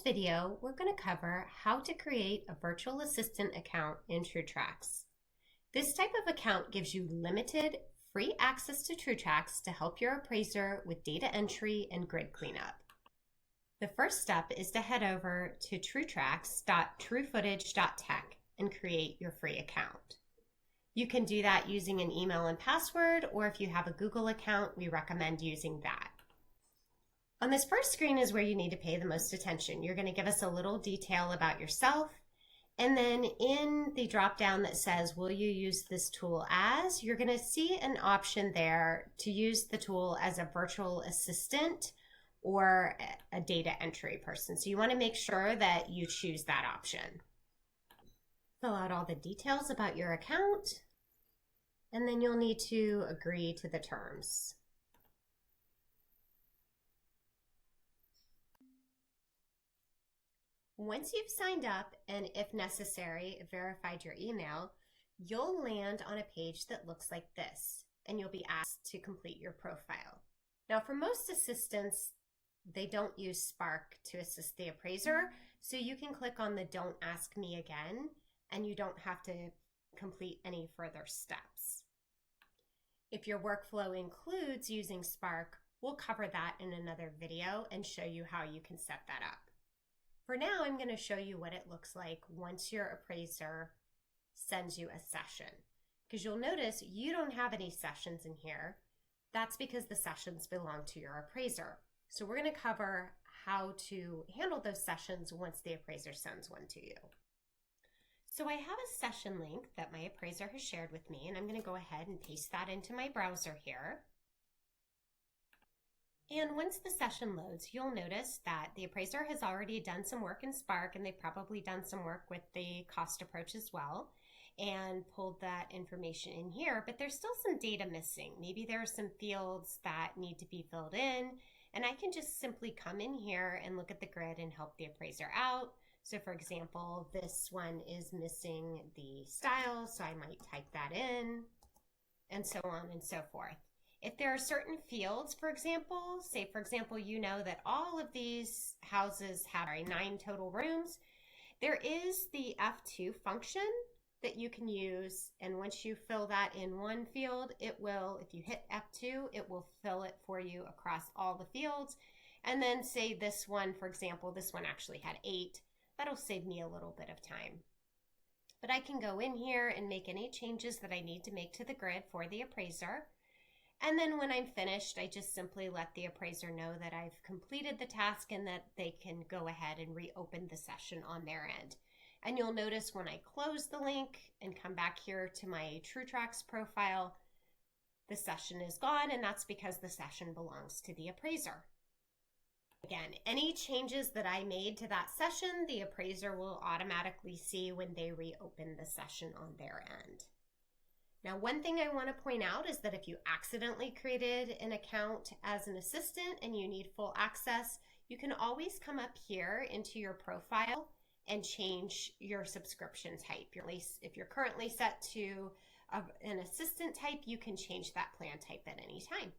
video, we're going to cover how to create a virtual assistant account in TrueTracts. This type of account gives you limited, free access to TrueTracts to help your appraiser with data entry and grid cleanup. The first step is to head over to TrueTracts.truefootage.tech and create your free account. You can do that using an email and password, or if you have a Google account, we recommend using that. On this first screen is where you need to pay the most attention. You're going to give us a little detail about yourself, and then in the drop down that says, will you use this tool as, you're going to see an option there to use the tool as a virtual assistant or a data entry person. So you want to make sure that you choose that option. Fill out all the details about your account, and then you'll need to agree to the terms. Once you've signed up and, if necessary, verified your email, you'll land on a page that looks like this, and you'll be asked to complete your profile. Now, for most assistants, they don't use Spark to assist the appraiser, so you can click on the Don't Ask Me Again, and you don't have to complete any further steps. If your workflow includes using Spark, we'll cover that in another video and show you how you can set that up. For now, I'm going to show you what it looks like once your appraiser sends you a session. Because you'll notice you don't have any sessions in here. That's because the sessions belong to your appraiser. So we're going to cover how to handle those sessions once the appraiser sends one to you. So I have a session link that my appraiser has shared with me, and I'm going to go ahead and paste that into my browser here. And once the session loads, you'll notice that the appraiser has already done some work in Spark, and they've probably done some work with the cost approach as well, and pulled that information in here, but there's still some data missing. Maybe there are some fields that need to be filled in, and I can just simply come in here and look at the grid and help the appraiser out. So for example, this one is missing the style, so I might type that in, and so on and so forth. If there are certain fields, for example, say for example, you know that all of these houses have 9 total rooms, there is the F2 function that you can use, and once you fill that in one field, it will, if you hit F2, it will fill it for you across all the fields. And then say this one, for example, this one actually had 8, that'll save me a little bit of time. But I can go in here and make any changes that I need to make to the grid for the appraiser. And then when I'm finished, I just simply let the appraiser know that I've completed the task and that they can go ahead and reopen the session on their end. And you'll notice when I close the link and come back here to my TrueTracts profile, the session is gone, and that's because the session belongs to the appraiser. Again, any changes that I made to that session, the appraiser will automatically see when they reopen the session on their end. Now, one thing I want to point out is that if you accidentally created an account as an assistant and you need full access, you can always come up here into your profile and change your subscription type. If you're currently set to an assistant type, you can change that plan type at any time.